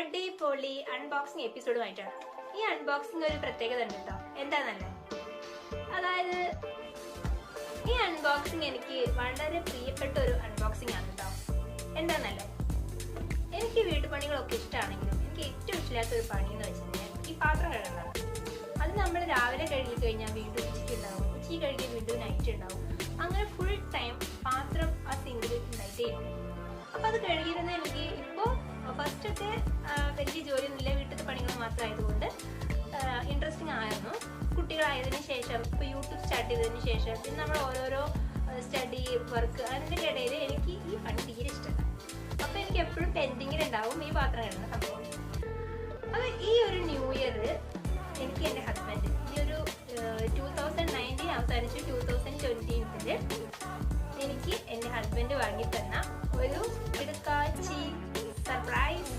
അടിപൊളി അൺബോക്സിംഗ് എപ്പിസോഡുമായിട്ടാണ്. ഈ അൺബോക്സിംഗ് ഒരു പ്രത്യേകത ഉണ്ട് കേട്ടോ. എന്താന്നല്ലേ, അതായത് ഈ അൺബോക്സിംഗ് എനിക്ക് വളരെ പ്രിയപ്പെട്ട ഒരു അൺബോക്സിംഗ് ആണ് കേട്ടോ. എന്താന്നല്ലേ, എനിക്ക് വീട്ടുപണികളൊക്കെ ഇഷ്ടമാണെങ്കിലും എനിക്ക് ഏറ്റവും ഇഷ്ടമില്ലാത്ത ഒരു പണി എന്ന് വെച്ചാൽ ഈ പാത്രം കഴുകുന്നതാണ്. അത് നമ്മൾ രാവിലെ കഴുകി കഴിഞ്ഞാൽ വീണ്ടും ഉച്ചയ്ക്ക് ഉണ്ടാവും, ഉച്ചയ്ക്ക് കഴുകി വീണ്ടും നൈറ്റ് ഉണ്ടാവും. അങ്ങനെ ഫുൾ ടൈം പാത്രം ആ സിങ്കിൽ ഉണ്ടായിട്ടേ ഉണ്ട്. അപ്പം അത് കഴുകിയിരുന്ന എനിക്ക് ഇപ്പോൾ ഫസ്റ്റൊക്കെ വലിയ ജോലിയൊന്നുമില്ല, വീട്ടിലത്തെ പണികൾ മാത്രമായതുകൊണ്ട് ഇൻട്രസ്റ്റിംഗ് ആയിരുന്നു. കുട്ടികളായതിനു ശേഷം ഇപ്പോൾ യൂട്യൂബ് സ്റ്റാർട്ട് ചെയ്തതിന് ശേഷം പിന്നെ നമ്മൾ ഓരോരോ സ്റ്റഡി വർക്ക് അതിൻ്റെ ഇടയിൽ എനിക്ക് ഈ പണി തീരെ ഇഷ്ടമല്ല. അപ്പോൾ എനിക്ക് എപ്പോഴും പെൻഡിങ്ങിലുണ്ടാവും ഈ പാത്രം കഴുകുന്ന സംഭവം. അപ്പോൾ ഈ ഒരു ന്യൂ ഇയർ എനിക്ക് എൻ്റെ ഹസ്ബൻഡ് ഈ ഒരു 2019 അവസാനിച്ച് 2020 എനിക്ക് എൻ്റെ ഹസ്ബൻഡ് വാങ്ങി തന്ന ഒരു കിടക്കാച്ചി സർപ്രൈസ്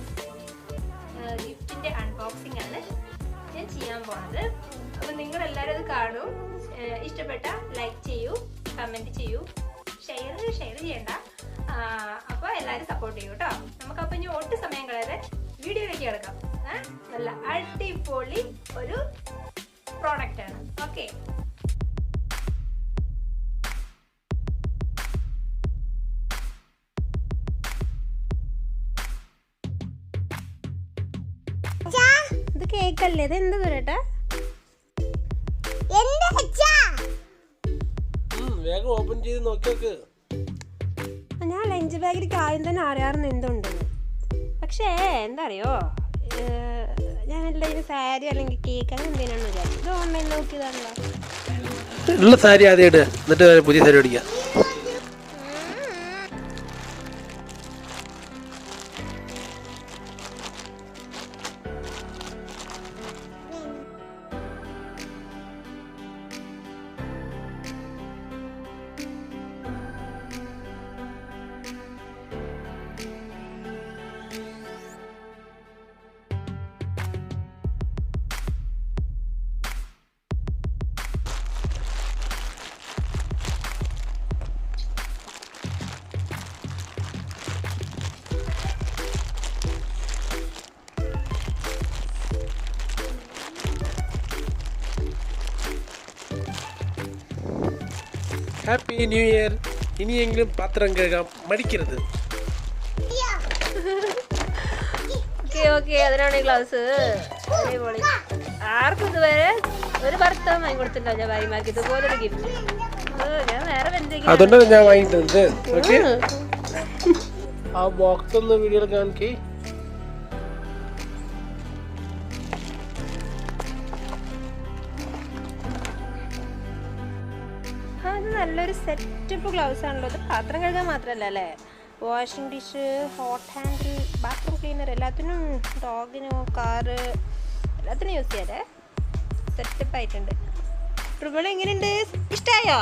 ഗിഫ്റ്റിൻ്റെ അൺബോക്സിംഗ് ആണ് ഞാൻ ചെയ്യാൻ പോണത്. അപ്പോൾ നിങ്ങളെല്ലാവരും അത് കാണും. ഇഷ്ടപ്പെട്ട ലൈക്ക് ചെയ്യൂ, കമൻറ്റ് ചെയ്യൂ, ഷെയർ ചെയ്യണ്ട. അപ്പോൾ എല്ലാവരും സപ്പോർട്ട് ചെയ്യൂ കേട്ടോ. നമുക്കപ്പോൾ ഇനി ഒട്ടും സമയം കളയാതെ വീഡിയോയിലേക്ക് കിടക്കാം. നല്ല അടിപൊളി ഒരു പ്രോഡക്റ്റ് ആണ്. ഓക്കെ, ഇത് കേക്കല്ലേ? ഇത് എന്ത് പറയട്ടെ? വേഗം ഓപ്പൺ ചെയ്ത് നോക്കിയോക്ക്. ഞാൻ ലഞ്ച് ബാഗിലേക്ക് ആദ്യം തന്നെ അറിയാറുണ്ട് എന്തുണ്ടെന്ന്. പക്ഷേ എന്താ അറിയോ, ഞാനെല്ലാം ഇതിന് സാരി അല്ലെങ്കിൽ കേക്ക് അങ്ങനെ എന്തെങ്കിലും വിചാരിച്ചു. ഇത് ഓൺലൈൻ നോക്കിയതാണല്ലോ. ഉള്ള സാരി ആദ്യം ഇട്, എന്നിട്ട് പുതിയ സാരി മേടിക്കാം. Happy new year. ഇനിയെങ്കിലും പാത്രം കഴുകാൻ മടിക്കരുത്. ഓക്കെ, അതിനാണ് ഈ ഗ്ലൗസ്. അടിപൊളി. ആർക്കും ഇതുവരെ ഒരു ഭർത്താവ് വാങ്ങി കൊടുത്തിട്ടുണ്ടോ ഭാര്യമാർക്ക് ഇതുപോലൊരു ഗിഫ്റ്റ്? ഞാൻ വേറെ എന്തെങ്കിലും അതുകൊണ്ടാണ് ഞാൻ വാങ്ങിത്തത്. ഓക്കെ, ആ ബോക്സ് ഒന്ന് വീഡിയോയിൽ കാണിക്കേ. അത് നല്ലൊരു സെറ്റപ്പ് ഗ്ലൗസ് ആണല്ലോ. ഇത് പാത്രം കഴുകാൻ മാത്രമല്ല അല്ലേ, washing dish, hot handle, bathroom cleaner, എല്ലാത്തിനും, ഡോഗിനോ കാറ് എല്ലാത്തിനും യൂസ് ചെയ്യാതെ സെറ്റപ്പ് ആയിട്ടുണ്ട്. ട്രിബിൾ എങ്ങനെയുണ്ട്? ഇഷ്ടായോ?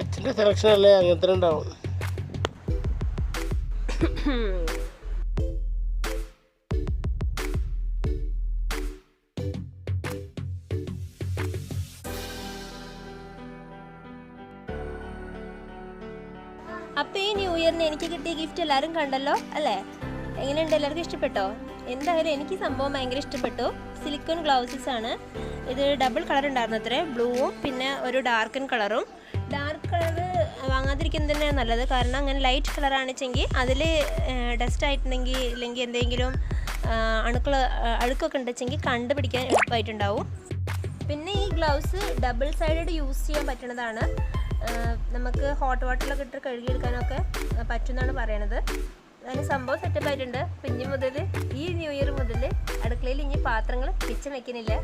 അച്ഛൻ്റെ സെലക്ഷൻ അല്ലേ, അങ്ങനത്തെ ഉണ്ടാവും. അപ്പോൾ ഈ ന്യൂ ഇയറിന് എനിക്ക് കിട്ടിയ ഗിഫ്റ്റ് എല്ലാവരും കണ്ടല്ലോ അല്ലേ? എങ്ങനെയുണ്ട്? എല്ലാവർക്കും ഇഷ്ടപ്പെട്ടോ? എന്തായാലും എനിക്ക് സംഭവം ഭയങ്കര ഇഷ്ടപ്പെട്ടു. സിലിക്കോൺ ഗ്ലൗസസ് ആണ് ഇത്. ഡബിൾ കളർ ഉണ്ടായിരുന്നു അത്രേ, ബ്ലൂവും പിന്നെ ഒരു ഡാർക്കൻ കളറും. ഡാർക്ക് കളർ വാങ്ങാതിരിക്കുന്നത് തന്നെയാണ് നല്ലത്. കാരണം അങ്ങനെ ലൈറ്റ് കളറാണെച്ചെങ്കിൽ അതിൽ ഡസ്റ്റ് ആയിട്ടുണ്ടെങ്കിൽ ഇല്ലെങ്കിൽ എന്തെങ്കിലും അഴുക്കൊക്കെ ഉണ്ടെച്ചെങ്കിൽ കണ്ടുപിടിക്കാൻ എളുപ്പമായിട്ടുണ്ടാവും. പിന്നെ ഈ ഗ്ലൗസ് ഡബിൾ സൈഡഡ് യൂസ് ചെയ്യാൻ പറ്റുന്നതാണ്. നമുക്ക് ഹോട്ട് വാട്ടറിലൊക്കെ ഇട്ട് കഴുകിയെടുക്കാനൊക്കെ പറ്റുമെന്നാണ് പറയണത്. അതിന് സംഭവം സെറ്റപ്പ് ആയിട്ടുണ്ട്. പിന്നെ മുതൽ ഈ ന്യൂ ഇയർ മുതൽ അടുക്കളയിൽ ഇനി പാത്രങ്ങൾ കിച്ചൺ വെക്കുന്നില്ല,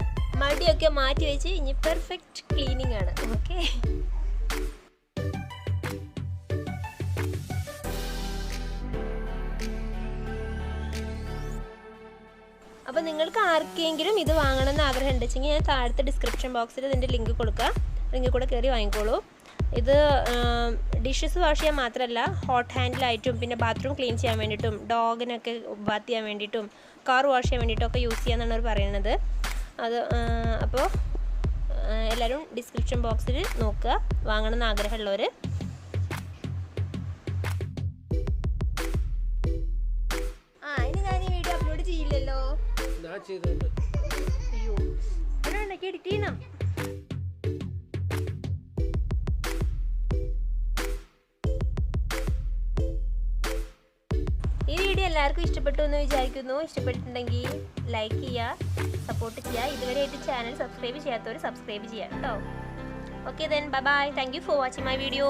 മടിയൊക്കെ മാറ്റി വെച്ച് ഇനി പെർഫെക്റ്റ് ക്ലീനിങ് ആണ്. ഓക്കെ, അപ്പോൾ നിങ്ങൾക്ക് ആർക്കെങ്കിലും ഇത് വാങ്ങണമെന്ന് ആഗ്രഹം ഉണ്ടെങ്കിൽ ഞാൻ താഴത്തെ ഡിസ്ക്രിപ്ഷൻ ബോക്സിൽ ഇതിൻ്റെ ലിങ്ക് കൊടുക്കാം. ലിങ്കിൽ കൂടെ കയറി വാങ്ങിക്കോളൂ. ഇത് ഡിഷസ് വാഷ് ചെയ്യാൻ മാത്രമല്ല ഹോട്ട് ഹാൻഡിലായിട്ടും പിന്നെ ബാത്റൂം ക്ലീൻ ചെയ്യാൻ വേണ്ടിയിട്ടും ഡോഗിനൊക്കെ ബാത്ത് ചെയ്യാൻ വേണ്ടിയിട്ടും കാർ വാഷ് ചെയ്യാൻ വേണ്ടിയിട്ടൊക്കെ യൂസ് ചെയ്യാമെന്നാണ് അവർ പറയുന്നത്. അത് അപ്പോൾ എല്ലാവരും ഡിസ്ക്രിപ്ഷൻ ബോക്സിൽ നോക്കുക വാങ്ങണമെന്ന് ആഗ്രഹമുള്ളവർ. ഇനി ഞാൻ ഈ വീഡിയോ അപ്ലോഡ് ചെയ്യില്ലല്ലോ. അയ്യോ ഇവിടെ എഡിറ്റ് ചെയ്യണം. ഈ വീഡിയോ എല്ലാവർക്കും ഇഷ്ടപ്പെട്ടു എന്ന് വിചാരിക്കുന്നു. ഇഷ്ടപ്പെട്ടിട്ടുണ്ടെങ്കിൽ ലൈക്ക് ചെയ്യുക, സപ്പോർട്ട് ചെയ്യുക. ഇതുവരെയായിട്ട് ചാനൽ സബ്സ്ക്രൈബ് ചെയ്യാത്തവർ സബ്സ്ക്രൈബ് ചെയ്യുക കേട്ടോ. Okay then bye bye. Thank you for watching my video.